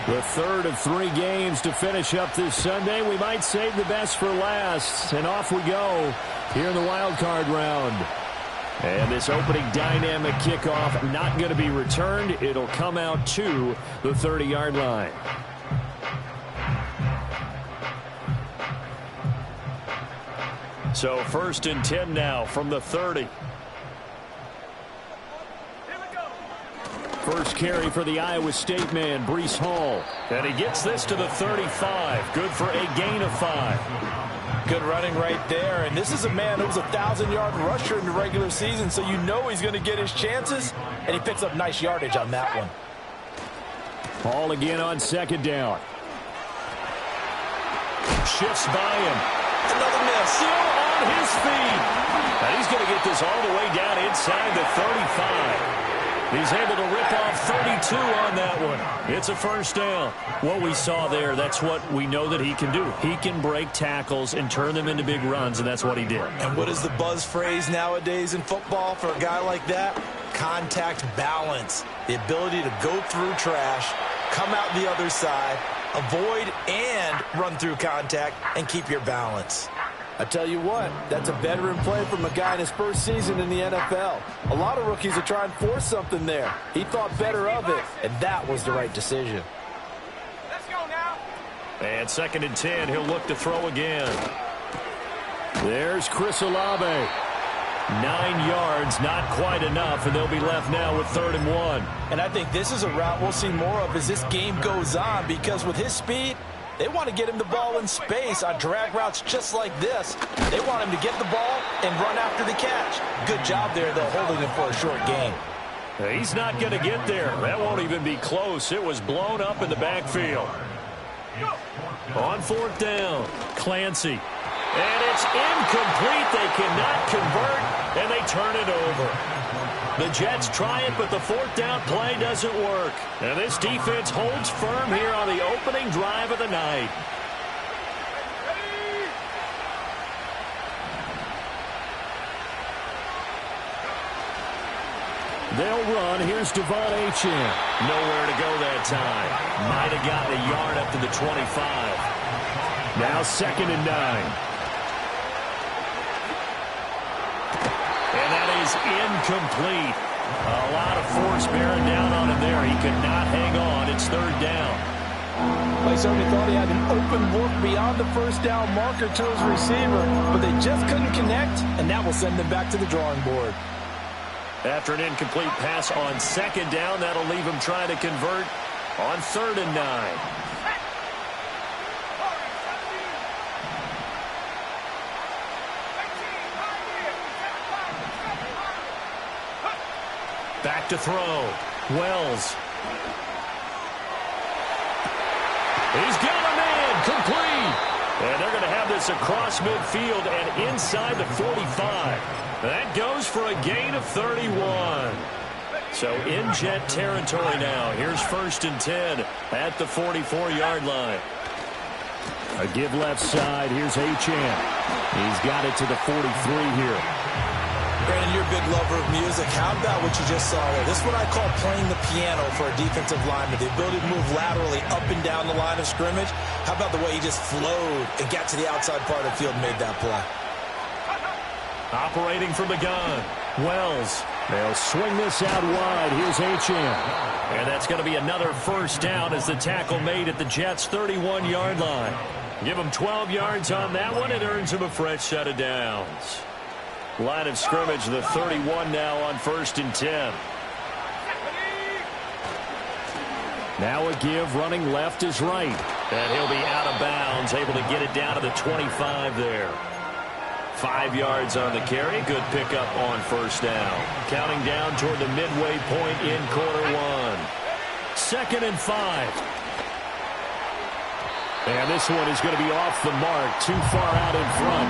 The third of 3 games to finish up this Sunday. We might save the best for last. And off we go here in the wild card round. And this opening dynamic kickoff not going to be returned. It'll come out to the 30-yard line. So 1st and 10 now from the 30. First carry for the Iowa State man, Breece Hall. And he gets this to the 35. Good for a gain of 5. Good running right there. And this is a man who was a 1,000-yard rusher in the regular season, so you know he's going to get his chances. And he picks up nice yardage on that one. Hall again on 2nd down. Shifts by him. Another miss. Still on his feet. And he's going to get this all the way down inside the 35. He's able to rip off 32 on that one. It's a first down. What we saw there, that's what we know that he can do. He can break tackles and turn them into big runs, and that's what he did. And what is the buzz phrase nowadays in football for a guy like that? Contact balance. The ability to go through trash, come out the other side, avoid and run through contact, and keep your balance. I tell you what, that's a veteran play from a guy in his first season in the NFL. A lot of rookies are trying to force something there. He thought better of it, and that was the right decision. Let's go now. And 2nd and 10, he'll look to throw again. There's Chris Olave. 9 yards, not quite enough, and they'll be left now with 3rd and 1. And I think this is a route we'll see more of as this game goes on, because with his speed, they want to get him the ball in space on drag routes just like this. They want him to get the ball and run after the catch. Good job there, though, holding him for a short gain. He's not going to get there. That won't even be close. It was blown up in the backfield. On 4th down, Clancy. And it's incomplete. They cannot convert, and they turn it over. The Jets try it, but the 4th down play doesn't work. And this defense holds firm here on the opening drive of the night. They'll run. Here's Devon Achane. Nowhere to go that time. Might have gotten a yard up to the 25. Now 2nd and 9. And that is incomplete. A lot of force bearing down on him there. He could not hang on. It's 3rd down. Well, he certainly thought he had an open look beyond the first down marker to his receiver, but they just couldn't connect, and that will send them back to the drawing board. After an incomplete pass on 2nd down, that'll leave him trying to convert on 3rd and 9. Back to throw. Wells. He's got a man. Complete. And they're going to have this across midfield and inside the 45. That goes for a gain of 31. So in Jet territory now. Here's 1st and 10 at the 44-yard line. A give left side. Here's Achane. He's got it to the 43 here. Brandon, you're a big lover of music. How about what you just saw there? This is what I call playing the piano for a defensive lineman. The ability to move laterally up and down the line of scrimmage. How about the way he just flowed and got to the outside part of the field and made that play? Operating from the gun. Wells. They'll swing this out wide. Here's Achane. And that's going to be another first down as the tackle made at the Jets' 31-yard line. Give him 12 yards on that one. It earns him a fresh set of downs. Line of scrimmage, the 31 now on 1st and 10. Now a give, running left is right. And he'll be out of bounds, able to get it down to the 25 there. 5 yards on the carry. Good pickup on 1st down. Counting down toward the midway point in quarter 1. 2nd and 5. And this one is going to be off the mark, too far out in front.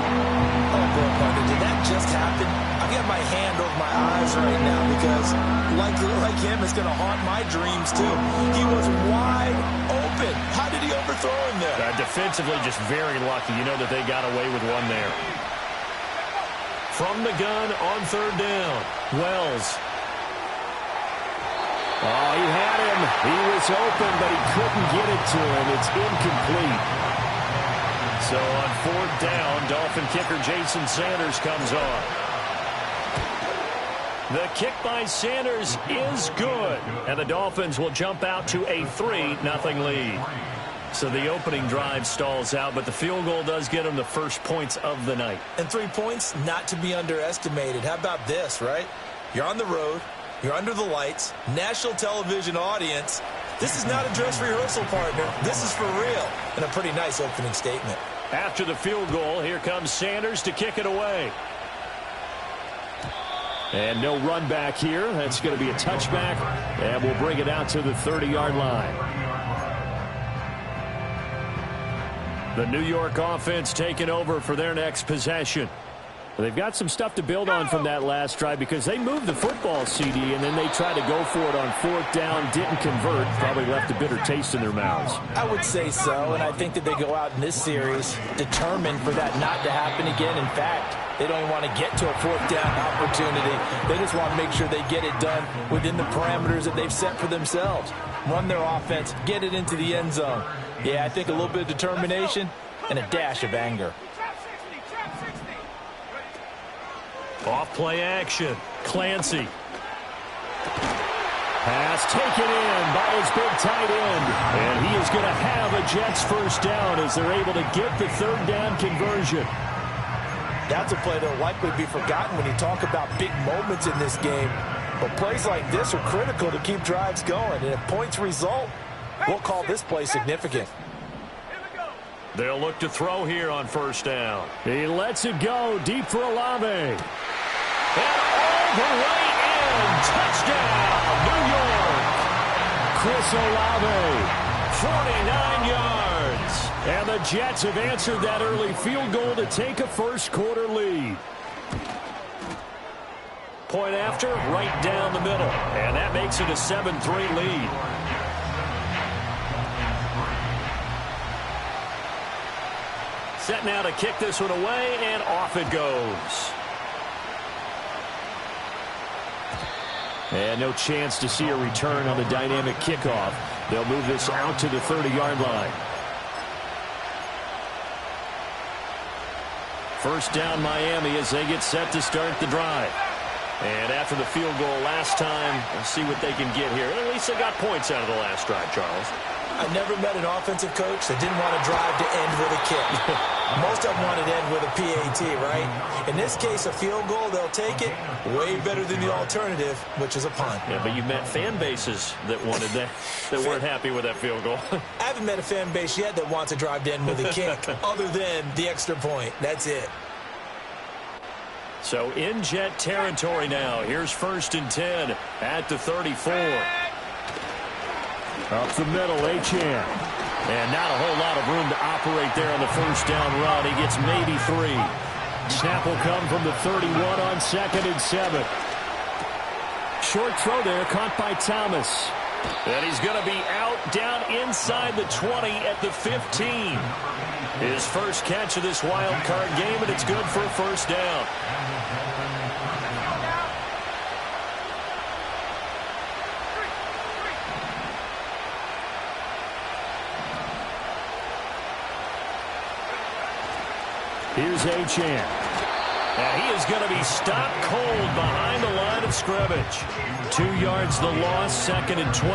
Oh, boy, partner, did that just happen? I've got my hand over my eyes right now because, like him, it's going to haunt my dreams, too. He was wide open. How did he overthrow him there? Defensively, just very lucky. You know that they got away with one there. From the gun on 3rd down, Wells. Oh, he had him. He was open, but he couldn't get it to him. It's incomplete. So on 4th down, Dolphin kicker Jason Sanders comes on. The kick by Sanders is good, and the Dolphins will jump out to a 3-0 lead. So the opening drive stalls out, but the field goal does get them the first points of the night. And 3 points, not to be underestimated. How about this, right? You're on the road. You're under the lights. National television audience. This is not a dress rehearsal, partner. This is for real. And a pretty nice opening statement. After the field goal, here comes Sanders to kick it away. And no run back here. That's going to be a touchback. And we'll bring it out to the 30-yard line. The New York offense taking over for their next possession. They've got some stuff to build on from that last drive because they moved the football, CD, and then they tried to go for it on 4th down, didn't convert, probably left a bitter taste in their mouths. I would say so, and I think that they go out in this series determined for that not to happen again. In fact, they don't even want to get to a 4th down opportunity. They just want to make sure they get it done within the parameters that they've set for themselves. Run their offense, get it into the end zone. Yeah, I think a little bit of determination and a dash of anger. Off play action. Clancy. Pass taken in by his big tight end. And he is going to have a Jets first down as they're able to get the 3rd down conversion. That's a play that will likely be forgotten when you talk about big moments in this game. But plays like this are critical to keep drives going. And if points result, we'll call this play significant. They'll look to throw here on 1st down. He lets it go deep for Olave. And all the way in. Touchdown, New York. Chris Olave, 49 yards. And the Jets have answered that early field goal to take a first-quarter lead. Point after, right down the middle. And that makes it a 7-3 lead. Set now to kick this one away, and off it goes. And no chance to see a return on the dynamic kickoff. They'll move this out to the 30-yard line. First down Miami as they get set to start the drive. And after the field goal last time, we'll see what they can get here. At least they got points out of the last drive, Charles. I never met an offensive coach that didn't want to drive to end with a kick. Most of them wanted to end with a PAT, right? In this case, a field goal, they'll take it. Way better than the alternative, which is a punt. Yeah, but you met fan bases that wanted that, that weren't happy with that field goal. I haven't met a fan base yet that wants to drive to end with a kick, other than the extra point. That's it. So in Jet territory now. Here's 1st and 10 at the 34. Up the middle, Achane. And not a whole lot of room to operate there on the first down run. He gets maybe 3. Snap will come from the 31 on 2nd and 7. Short throw there, caught by Thomas. And he's going to be out down inside the 20 at the 15. His first catch of this wild card game, and it's good for a first down. Here's Achane. And he is going to be stopped cold behind the line of scrimmage. 2 yards the loss, 2nd and 12.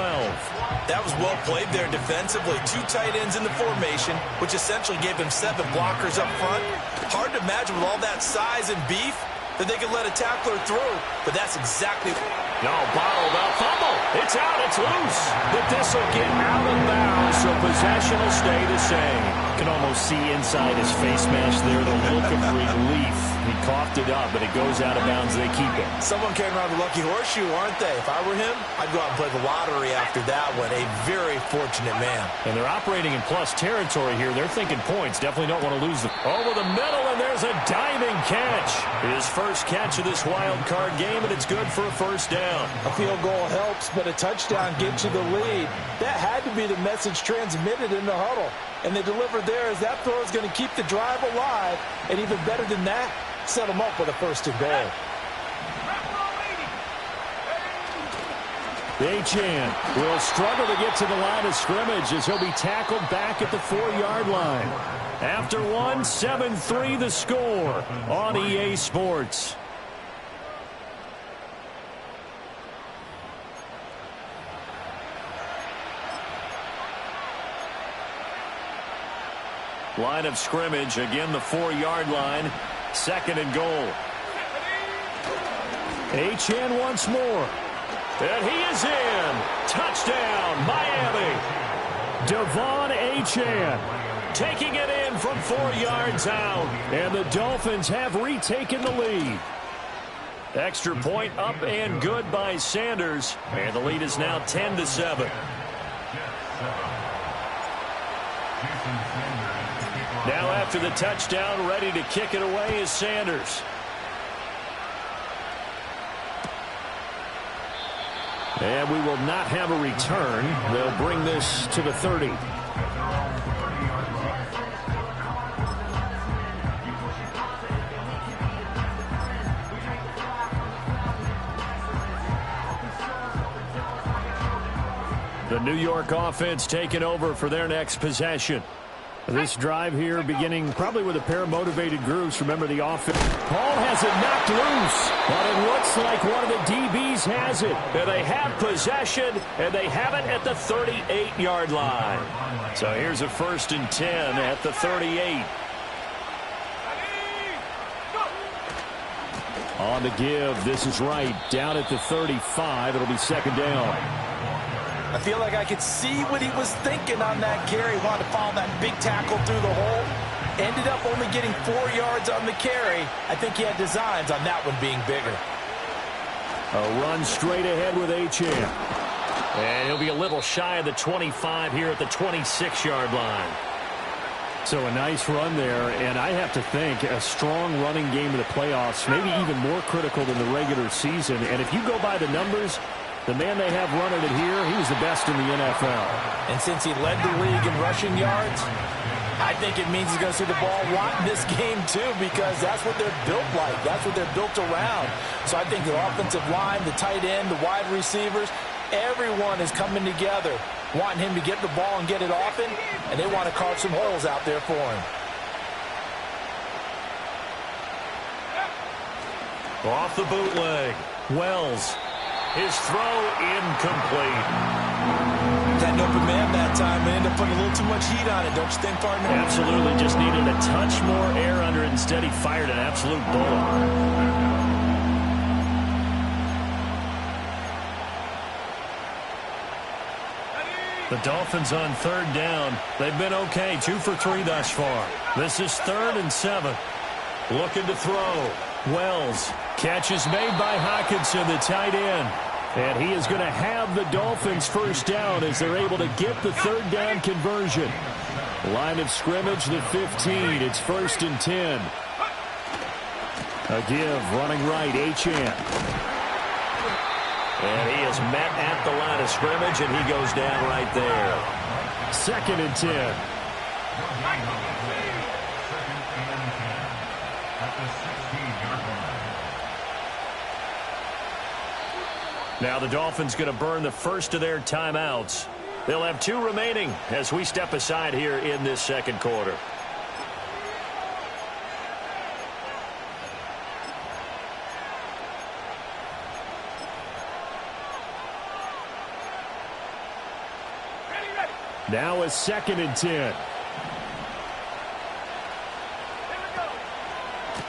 That was well played there defensively. 2 tight ends in the formation, which essentially gave him 7 blockers up front. Hard to imagine with all that size and beef that they could let a tackler through, but that's exactly... No, bottled up. Fumble. It's out. It's loose. But this will get out of bounds, so possession will stay the same. You can almost see inside his face mask there the look of relief. He coughed it up, but it goes out of bounds. They keep it. Someone came around the lucky horseshoe, aren't they? If I were him, I'd go out and play the lottery after that one. A very fortunate man. And they're operating in plus territory here. They're thinking points. Definitely don't want to lose them. Over the middle, and there's a diving catch. His first catch of this wild card game, and it's good for a first down. A field goal helps, but a touchdown gets you the lead. That had to be the message transmitted in the huddle. And they delivered there as that throw is going to keep the drive alive. And even better than that, set them up with a 1st and goal. Achan will struggle to get to the line of scrimmage as he'll be tackled back at the 4-yard line. After one, 7-3 the score on EA Sports. Line of scrimmage, again the 4-yard line. 2nd and goal. Achan once more. And he is in. Touchdown, Miami. Devon Achan taking it in from 4 yards out. And the Dolphins have retaken the lead. Extra point up and good by Sanders. And the lead is now 10-7. Now after the touchdown, ready to kick it away is Sanders. And we will not have a return. They'll bring this to the 30. The New York offense taking over for their next possession. This drive here beginning probably with a pair of motivated groups. Remember the offense. Paul has it knocked loose, but it looks like one of the DBs has it. And they have possession, and they have it at the 38-yard line. So here's a 1st and 10 at the 38. On the give, this is right. Down at the 35, it'll be 2nd down. I feel like I could see what he was thinking on that carry. Wanted to follow that big tackle through the hole. Ended up only getting 4 yards on the carry. I think he had designs on that one being bigger. A run straight ahead with Achan. And he'll be a little shy of the 25 here at the 26-yard line. So a nice run there, and I have to think a strong running game in the playoffs, maybe even more critical than the regular season. And if you go by the numbers, the man they have running it here, he was the best in the NFL. And since he led the league in rushing yards, I think it means he's going to see the ball a lot in this game too, because that's what they're built like. That's what they're built around. So I think the offensive line, the tight end, the wide receivers, everyone is coming together, wanting him to get the ball and get it often, and they want to carve some holes out there for him. Off the bootleg, Wells. His throw incomplete. Had an open man that time and ended up putting a little too much heat on it, don't you think, partner? Absolutely. Just needed a touch more air under it. Instead, he fired an absolute bullet. The Dolphins on 3rd down. They've been okay. 2 for 3 thus far. This is 3rd and 7. Looking to throw. Wells. Catch is made by Hockenson, the tight end. And he is going to have the Dolphins 1st down as they're able to get the 3rd down conversion. Line of scrimmage, the 15. It's 1st and 10. A give, running right, Achan. And he is met at the line of scrimmage, and he goes down right there. 2nd and 10. Now the Dolphins going to burn the first of their timeouts. They'll have 2 remaining as we step aside here in this 2nd quarter. Now a 2nd and 10.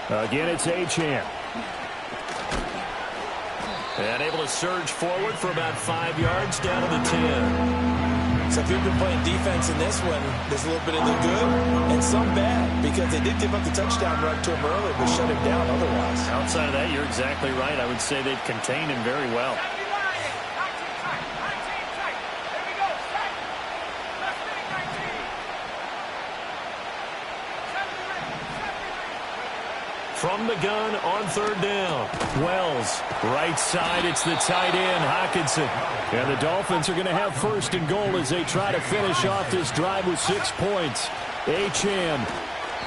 Again, it's Achan. And able to surge forward for about 5 yards down to the 10. So if you've been playing defense in this one, there's a little bit of the good and some bad, because they did give up the touchdown run to him early, but shut him down otherwise. Outside of that, you're exactly right. I would say they've contained him very well. From the gun on 3rd down. Wells, right side, it's the tight end, Hockenson. And the Dolphins are going to have 1st and goal as they try to finish off this drive with 6 points. Achan.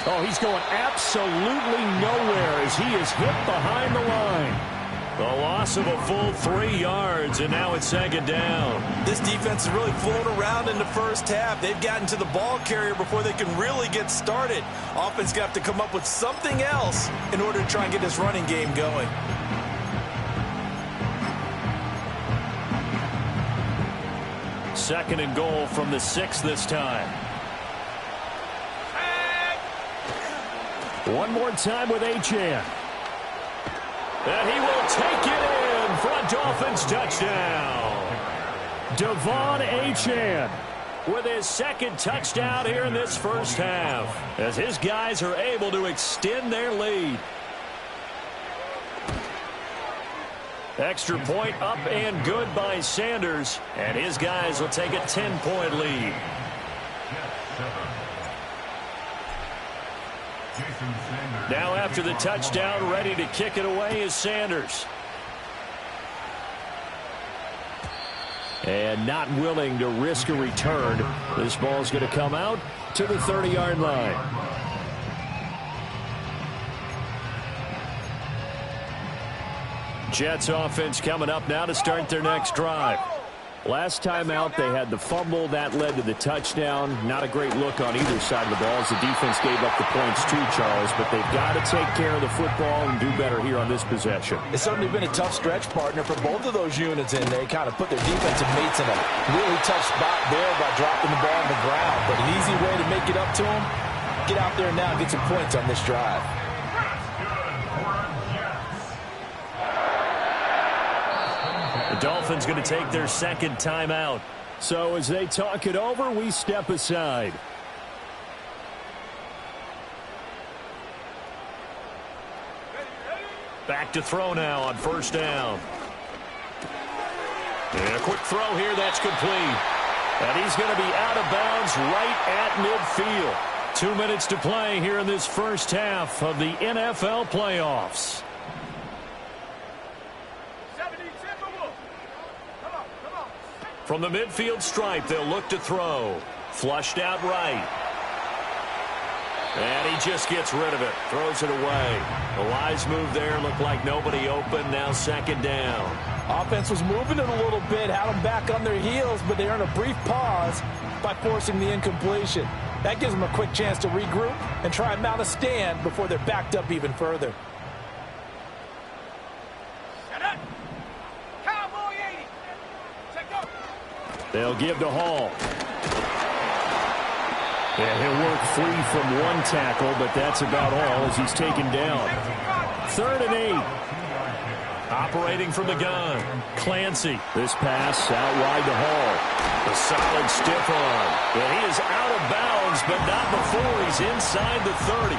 Oh, he's going absolutely nowhere as he is hit behind the line. The loss of a full 3 yards, and now it's second down. This defense is really flown around in the first half. They've gotten to the ball carrier before they can really get started. Offense got to come up with something else in order to try and get this running game going. Second and goal from the 6 this time. One more time with Achane. And he will take it in for a Dolphins touchdown. Devon Achane with his second touchdown here in this first half, as his guys are able to extend their lead. Extra point up and good by Sanders, and his guys will take a 10-point lead. Now after the touchdown, ready to kick it away is Sanders. And not willing to risk a return. This ball's going to come out to the 30-yard line. Jets offense coming up now to start their next drive. Last time out, they had the fumble. That led to the touchdown. Not a great look on either side of the ball as the defense gave up the points too, Charles. But they've got to take care of the football and do better here on this possession. It's certainly been a tough stretch, partner, for both of those units, and they kind of put their defensive mates in a really tough spot there by dropping the ball on the ground. But an easy way to make it up to them, get out there now and get some points on this drive. The Dolphins going to take their second timeout. So as they talk it over, we step aside. Back to throw now on first down. And a quick throw here, that's complete. And he's going to be out of bounds right at midfield. 2 minutes to play here in this first half of the NFL playoffs. From the midfield stripe, they'll look to throw. Flushed out right. And he just gets rid of it. Throws it away. The wise move there. Looked like nobody open. Now second down. Offense was moving it a little bit, had them back on their heels, but they earned a brief pause by forcing the incompletion. That gives them a quick chance to regroup and try and mount a stand before they're backed up even further. They'll give to Hall. And he'll work free from one tackle, but that's about all as he's taken down. 3rd and 8. Operating from the gun. Clancy. This pass out wide to Hall. A solid stiff arm. And he is out of bounds, but not before he's inside the 30.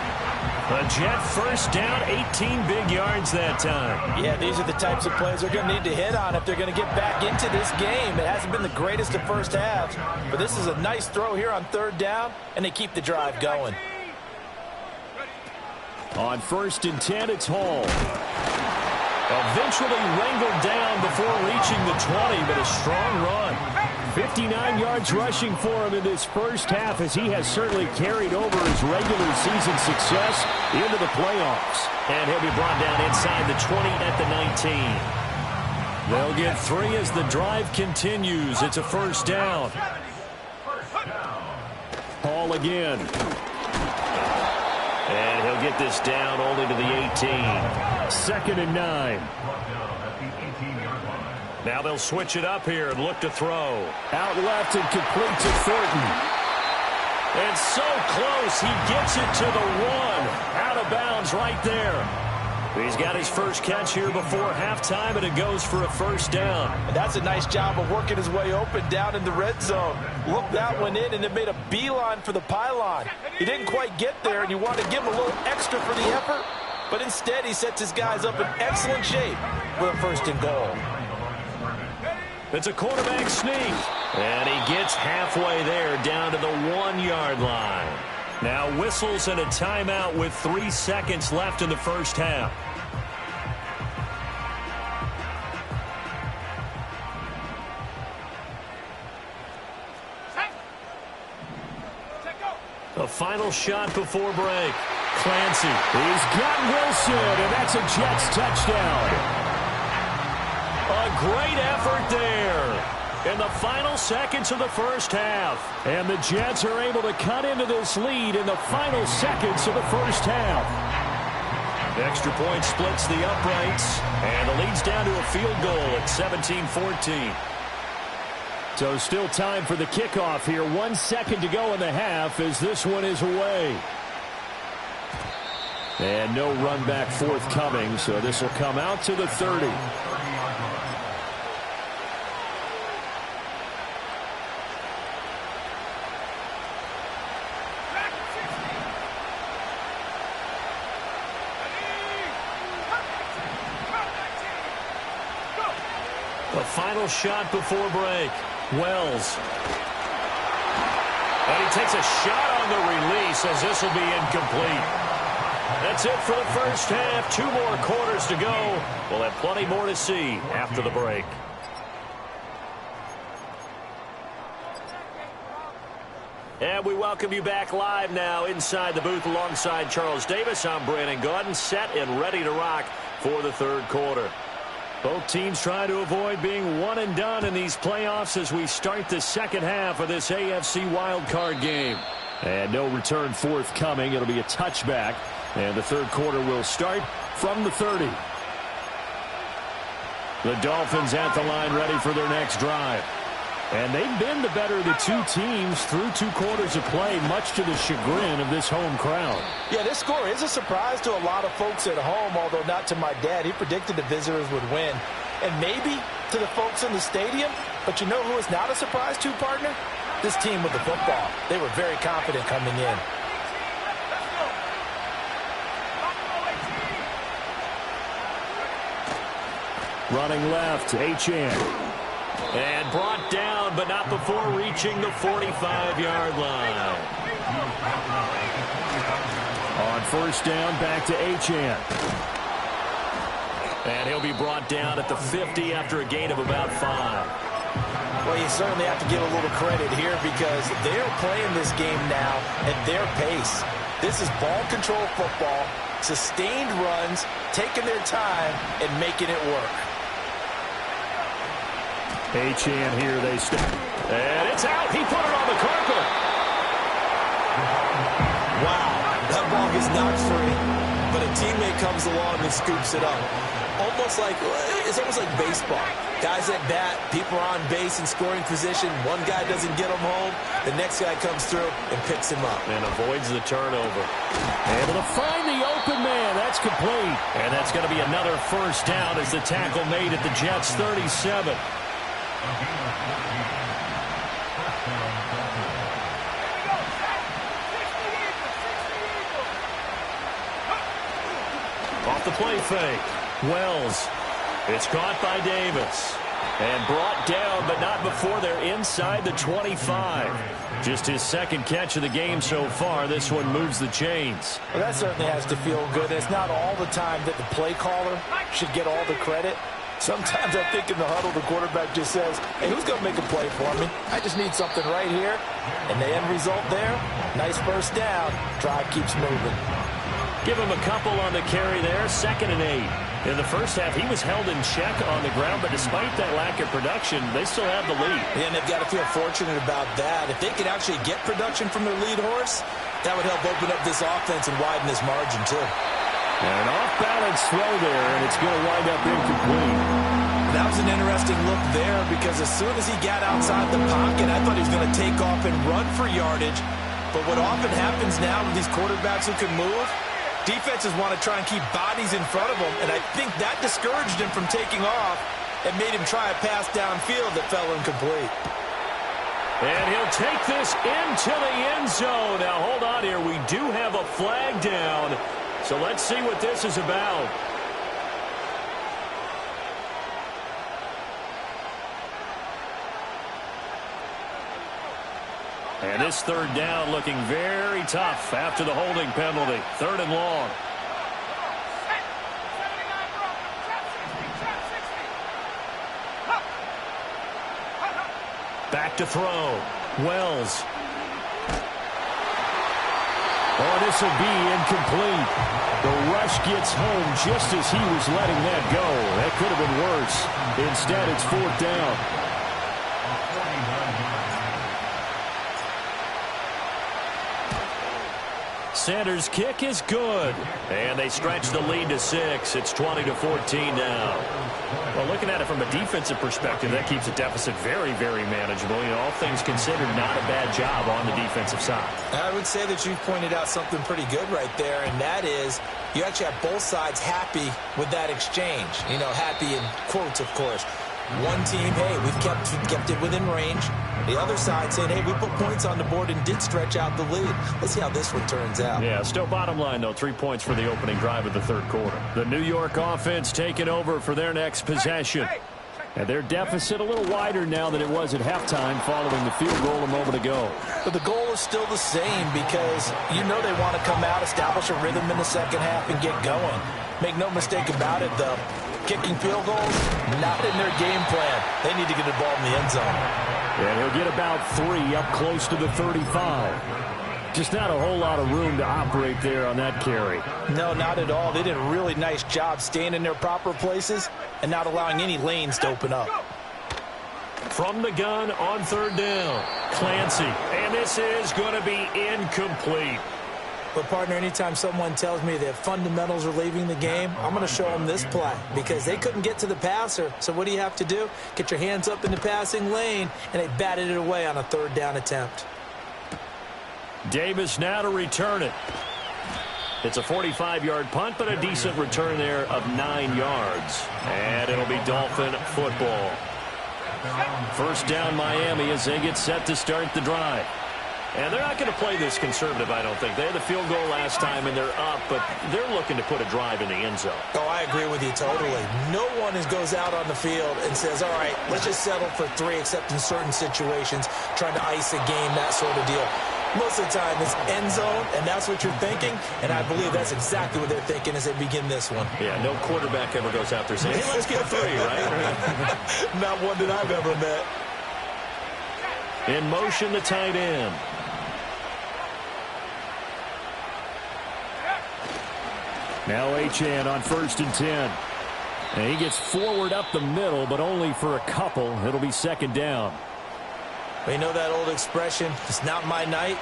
A Jet first down, 18 big yards that time. Yeah, these are the types of plays they're going to need to hit on if they're going to get back into this game. It hasn't been the greatest of first halves, but this is a nice throw here on 3rd down, and they keep the drive going. On 1st and 10, it's Hall. Eventually wrangled down before reaching the 20, but a strong run. 59 yards rushing for him in this first half as he has certainly carried over his regular season success into the playoffs. And he'll be brought down inside the 20 at the 19. They'll get 3 as the drive continues. It's a first down. Hall again. And he'll get this down only to the 18. 2nd and 9. Now they'll switch it up here and look to throw. Out left and complete to Thornton. And so close, he gets it to the 1. Out of bounds right there. He's got his first catch here before halftime, and it goes for a first down. And that's a nice job of working his way open down in the red zone. Looked that one in, and it made a beeline for the pylon. He didn't quite get there, and you want to give him a little extra for the effort, but instead he sets his guys up in excellent shape with a 1st and goal. It's a quarterback sneak, and he gets halfway there down to the 1-yard line. Now whistles and a timeout with 3 seconds left in the first half. A final shot before break. Clancy. He's got Wilson, and that's a Jets touchdown. a great effort there in the final seconds of the first half. And the Jets are able to cut into this lead in the final seconds of the first half. The extra point splits the uprights, and the lead's down to a field goal at 17-14. So still time for the kickoff here. 1 second to go in the half as this one is away. And no run back forthcoming, so this will come out to the 30. The final shot before break. Wells. And he takes a shot on the release as this will be incomplete. That's it for the first half. 2 more quarters to go. We'll have plenty more to see after the break. And we welcome you back live now inside the booth alongside Charles Davis. I'm Brandon Gaudin, set and ready to rock for the third quarter. Both teams trying to avoid being one and done in these playoffs as we start the second half of this AFC wildcard game. And no return forthcoming. It'll be a touchback. And the third quarter will start from the 30. The Dolphins at the line ready for their next drive. And they've been the better of the two teams through 2 quarters of play, much to the chagrin of this home crowd. Yeah, this score is a surprise to a lot of folks at home, although not to my dad. He predicted the visitors would win. And maybe to the folks in the stadium. But you know who is not a surprise to, partner? This team with the football. They were very confident coming in. Running left, Achane. And brought down, but not before reaching the 45-yard line. On first down, back to Achane. And he'll be brought down at the 50 after a gain of about 5. Well, you certainly have to give a little credit here because they're playing this game now at their pace. This is ball control football, sustained runs, taking their time, and making it work. Achane here, they step. And it's out. He put it on the carpet. Wow, that ball gets knocked free, but a teammate comes along and scoops it up. It's almost like baseball. Guys at bat, people are on base in scoring position. One guy doesn't get him home. The next guy comes through and picks him up. And avoids the turnover. Able to find the open man. That's complete. And that's going to be another first down as the tackle made at the Jets' 37. Off the play fake. Wells. It's caught by Davis. And brought down, but not before they're inside the 25. Just his second catch of the game so far. This one moves the chains. Well, that certainly has to feel good. It's not all the time that the play caller should get all the credit. Sometimes I think in the huddle, the quarterback just says, hey, who's going to make a play for me? I just need something right here. And the end result there, nice first down. Drive keeps moving. Give him a couple on the carry there. 2nd and 8. In the first half, he was held in check on the ground, but despite that lack of production, they still have the lead. And they've got to feel fortunate about that. If they could actually get production from their lead horse, that would help open up this offense and widen this margin, too. And an off-balance throw there, and it's going to wind up incomplete. That was an interesting look there because as soon as he got outside the pocket, I thought he was going to take off and run for yardage. But what often happens now with these quarterbacks who can move, defenses want to try and keep bodies in front of them, and I think that discouraged him from taking off and made him try a pass downfield that fell incomplete. And he'll take this into the end zone. Now, hold on here. We do have a flag down. So let's see what this is about. And this third down looking very tough after the holding penalty. 3rd and long. Back to throw. Wells. Oh, this will be incomplete. The rush gets home just as he was letting that go. That could have been worse. Instead, it's 4th down. Sanders' kick is good. And they stretch the lead to 6. It's 20-14 now. Well, looking at it from a defensive perspective, that keeps the deficit very, very manageable. You know, all things considered, not a bad job on the defensive side. I would say that you've pointed out something pretty good right there, and that is you actually have both sides happy with that exchange. You know, happy in quotes, of course. One team, hey, we've kept it within range. The other side saying, hey, we put points on the board and did stretch out the lead. Let's see how this one turns out. Yeah, still bottom line, though, 3 points for the opening drive of the 3rd quarter. The New York offense taking over for their next possession. And their deficit a little wider now than it was at halftime following the field goal a moment ago. But the goal is still the same because you know they want to come out, establish a rhythm in the second half, and get going. Make no mistake about it, though. Kicking field goals, not in their game plan. They need to get the ball in the end zone. And he'll get about 3 up close to the 35. Just not a whole lot of room to operate there on that carry. No, not at all. They did a really nice job staying in their proper places and not allowing any lanes to open up. From the gun on 3rd down, Clancy. And this is going to be incomplete. But, partner, anytime someone tells me that fundamentals are leaving the game, I'm going to show them this play because they couldn't get to the passer. So what do you have to do? Get your hands up in the passing lane, and they batted it away on a 3rd down attempt. Davis now to return it. It's a 45-yard punt, but a decent return there of 9 yards. And it'll be Dolphin football. 1st down Miami as they get set to start the drive. And they're not going to play this conservative, I don't think. They had the field goal last time, and they're up, but they're looking to put a drive in the end zone. Oh, I agree with you totally. No one goes out on the field and says, all right, let's just settle for 3, except in certain situations, trying to ice a game, that sort of deal. Most of the time, it's end zone, and that's what you're thinking, and I believe that's exactly what they're thinking as they begin this one. Yeah, no quarterback ever goes out there saying, hey, let's get 3, right? Not one that I've ever met. In motion, the tight end. Now Achane on 1st and 10. And he gets forward up the middle, but only for a couple. It'll be 2nd down. Well, you know that old expression, it's not my night?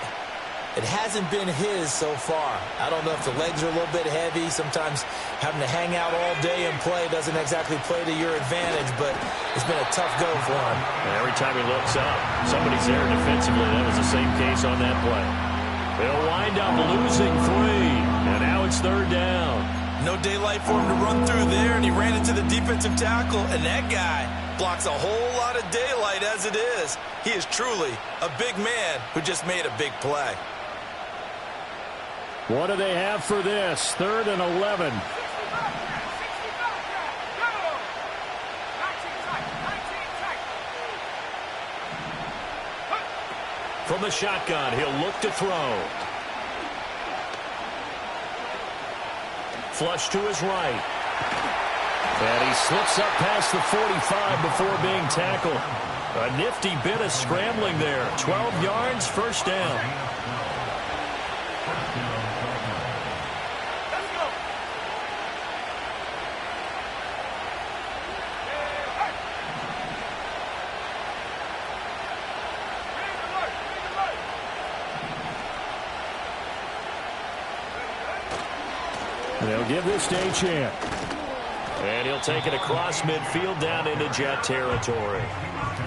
It hasn't been his so far. I don't know if the legs are a little bit heavy. Sometimes having to hang out all day and play doesn't exactly play to your advantage, but it's been a tough go for him. And every time he looks up, somebody's there defensively. That was the same case on that play. They'll wind up losing 3. And now it's 3rd down. No daylight for him to run through there, and he ran into the defensive tackle, and that guy blocks a whole lot of daylight as it is. He is truly a big man who just made a big play. What do they have for this? 3rd and 11. From the shotgun, he'll look to throw. Flush to his right. And he slips up past the 45 before being tackled. A nifty bit of scrambling there. 12 yards, 1st down. They'll give this to Achane. And he'll take it across midfield down into Jet territory.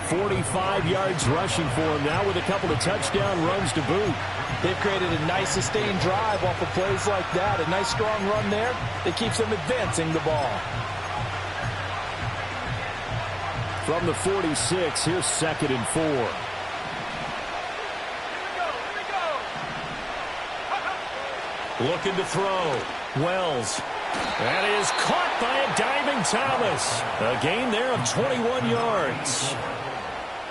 45 yards rushing for him now with a couple of touchdown runs to boot. They've created a nice sustained drive off of plays like that. A nice strong run there that keeps them advancing the ball. From the 46, here's 2nd and 4. Looking to throw. Wells. That is caught by a diving Thomas. A gain there of 21 yards.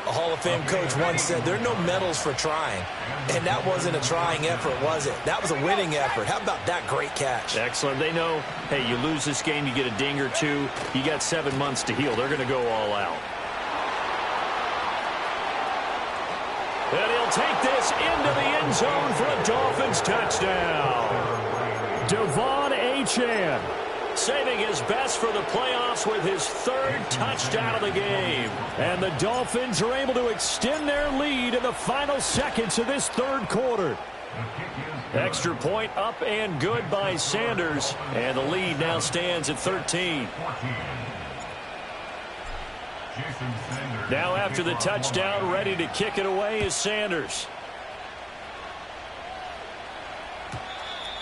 A Hall of Fame coach once said there are no medals for trying. And that wasn't a trying effort, was it? That was a winning effort. How about that great catch? Excellent. They know, hey, you lose this game, you get a ding or 2. You got 7 months to heal. They're going to go all out. And he'll take this into the end zone for a Dolphins touchdown. Devon Achane saving his best for the playoffs with his third touchdown of the game. And the Dolphins are able to extend their lead in the final seconds of this third quarter. Extra point up and good by Sanders. And the lead now stands at 13. Now after the touchdown, ready to kick it away is Sanders.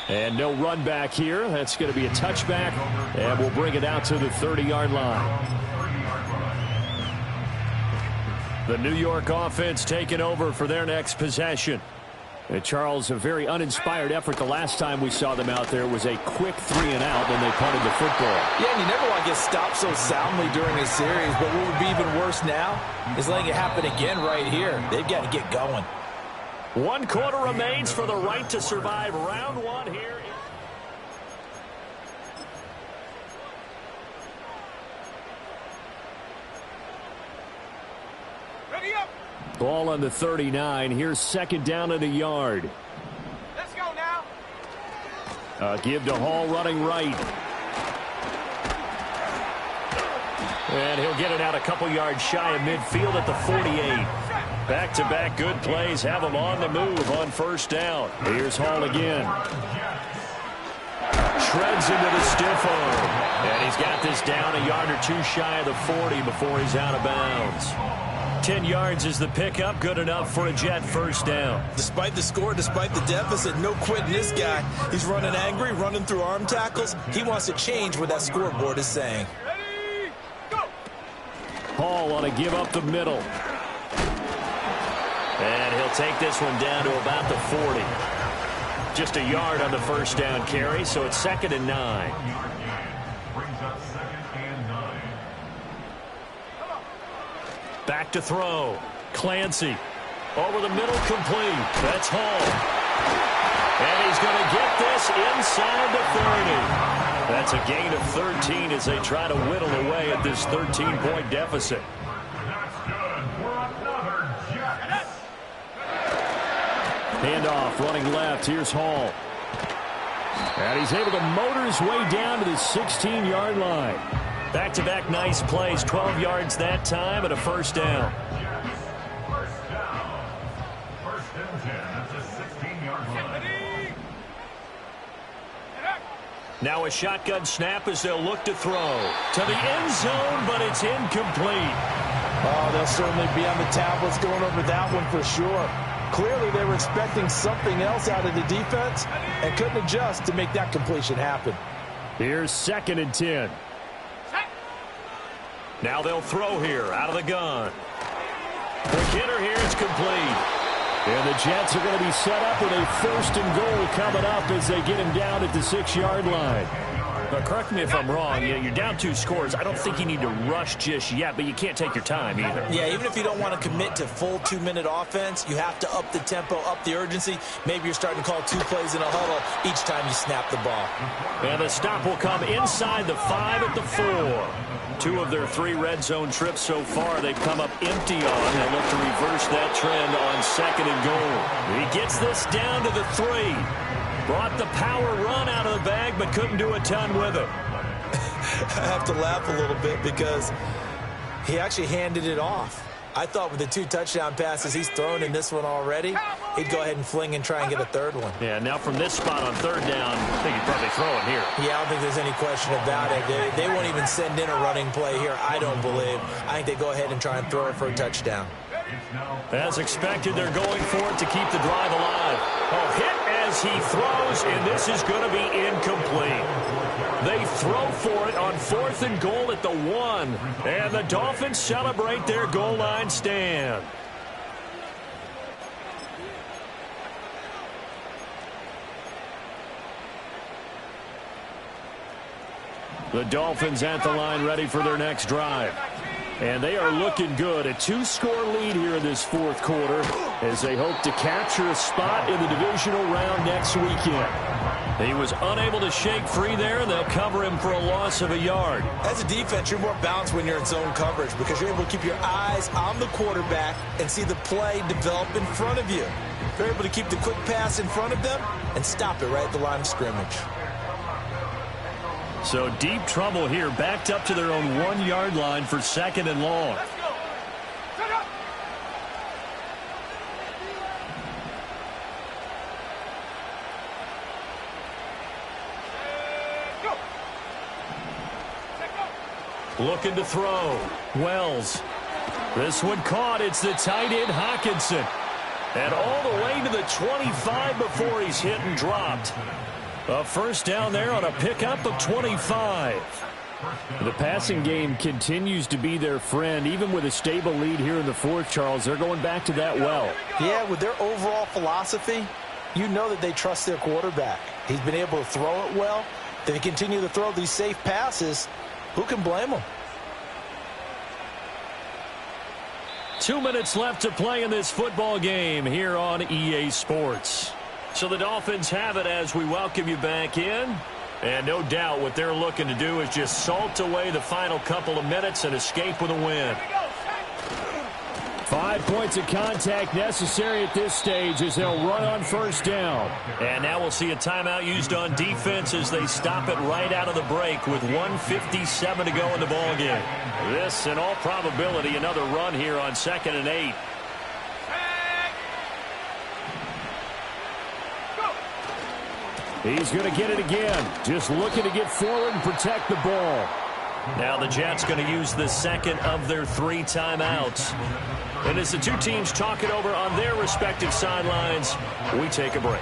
And no run back here. That's going to be a touchback, and we'll bring it out to the 30-yard line. The New York offense taking over for their next possession. Charles, a very uninspired effort the last time we saw them out there was a quick 3-and-out when they punted the football. Yeah, and you never want to get stopped so soundly during a series, but what would be even worse now is letting it happen again right here. They've got to get going. 1 quarter remains for the right to survive round 1 here. Ready up. Ball on the 39. Here's second down and a yard. Let's go now. Give to Hall running right. And he'll get it out a couple yards shy of midfield at the 48. Back-to-back good plays have him on the move on first down. Here's Hall again. Shreds into the stiff arm. And he's got this down a yard or two shy of the 40 before he's out of bounds. 10 yards is the pickup, good enough for a Jet first down. Despite the score, despite the deficit, no quitting this guy. He's running angry, running through arm tackles. He wants to change what that scoreboard is saying. Ready, go. Hall on a give up the middle. And he'll take this one down to about the 40. Just a yard on the first down carry, so it's 2nd and 9. Back to throw. Clancy. Over the middle, complete. That's Hall. And he's going to get this inside the 30. That's a gain of 13 as they try to whittle away at this 13-point deficit. Handoff running left. Here's Hall. And he's able to motor his way down to the 16-yard line. Back-to-back nice plays. 12 yards that time and a first down. First and 10 at the 16-yard line. Now a shotgun snap as they'll look to throw. To the end zone, but it's incomplete. Oh, they'll certainly be on the tablets going over that one for sure. Clearly, they were expecting something else out of the defense and couldn't adjust to make that completion happen. Here's 2nd and 10. Now they'll throw here out of the gun. The hitter here is complete. And the Jets are going to be set up with a 1st and goal coming up as they get him down at the 6-yard line. But correct me if I'm wrong, you're down 2 scores. I don't think you need to rush just yet, but you can't take your time either. Yeah, even if you don't want to commit to full 2-minute offense, you have to up the tempo, up the urgency. Maybe you're starting to call 2 plays in a huddle each time you snap the ball. And the stop will come inside the 5 at the 4. 2 of their 3 red zone trips so far they've come up empty on. They look to reverse that trend on 2nd and goal. He gets this down to the 3. Brought the power run out of the bag, but couldn't do a ton with it. I have to laugh a little bit because he actually handed it off. I thought with the 2 touchdown passes he's thrown in this one already, he'd go ahead and fling and try and get a 3rd one. Yeah, now from this spot on 3rd down, I think he'd probably throw it here. Yeah, I don't think there's any question about it. They won't even send in a running play here, I don't believe. I think they go ahead and try and throw it for a touchdown. As expected, they're going for it to keep the drive alive. Oh, hit as he throws, and this is going to be incomplete. They throw for it on 4th and goal at the 1, and the Dolphins celebrate their goal line stand. The Dolphins at the line ready for their next drive. And they are looking good. A 2-score lead here in this fourth quarter as they hope to capture a spot in the divisional round next weekend. He was unable to shake free there, and they'll cover him for a loss of a yard. As a defense, you're more balanced when you're in zone coverage because you're able to keep your eyes on the quarterback and see the play develop in front of you. You're able to keep the quick pass in front of them and stop it right at the line of scrimmage. So deep trouble here, backed up to their own 1-yard line for 2nd and long. Let's go. Set up. Go. Set go. Looking to throw. Wells. This one caught. It's the tight end, Hawkinson. And all the way to the 25 before he's hit and dropped. A first down there on a pickup of 25. The passing game continues to be their friend. Even with a stable lead here in the fourth, Charles, they're going back to that well. Yeah, with their overall philosophy, you know that they trust their quarterback. He's been able to throw it well. They continue to throw these safe passes. Who can blame them? 2 minutes left to play in this football game here on EA Sports. So the Dolphins have it as we welcome you back in. And no doubt what they're looking to do is just salt away the final couple of minutes and escape with a win. 5 points of contact necessary at this stage as they'll run on first down. And now we'll see a timeout used on defense as they stop it right out of the break with 1:57 to go in the ballgame. This, in all probability, another run here on 2nd and 8. He's going to get it again. Just looking to get forward and protect the ball. Now the Jets going to use the second of their 3 timeouts. And as the two teams talk it over on their respective sidelines, we take a break.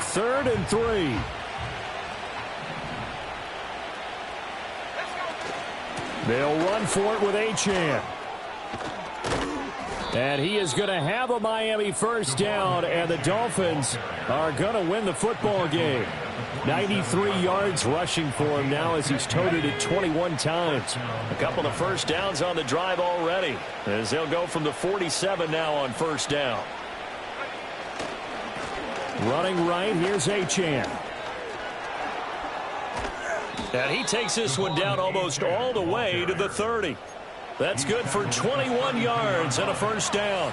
Third and 3. They'll run for it with Achane. And he is going to have a Miami first down, and the Dolphins are going to win the football game. 93 yards rushing for him now as he's toted it 21 times. A couple of first downs on the drive already as they'll go from the 47 now on first down. Running right, here's Achane. And he takes this one down almost all the way to the 30. That's good for 21 yards and a first down.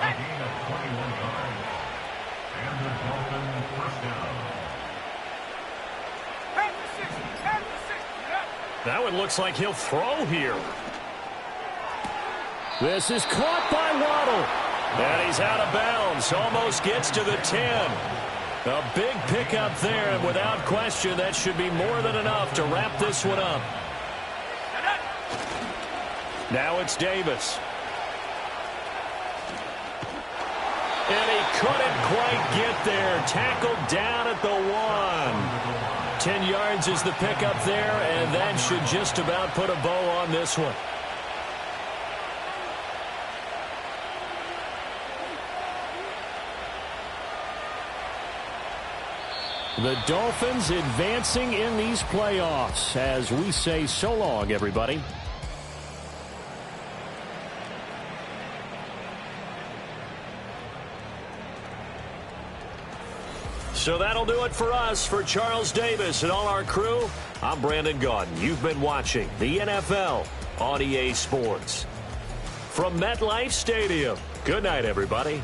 That one looks like he'll throw here. This is caught by Waddle. And he's out of bounds. Almost gets to the 10. A big pickup there, and without question, that should be more than enough to wrap this one up. Now it's Davis. And he couldn't quite get there. Tackled down at the 1. 10 yards is the pickup there, and that should just about put a bow on this one. The Dolphins advancing in these playoffs as we say so long, everybody. So that'll do it for us. For Charles Davis and all our crew, I'm Brandon Gaudin. You've been watching the NFL on EA Sports. From MetLife Stadium, good night, everybody.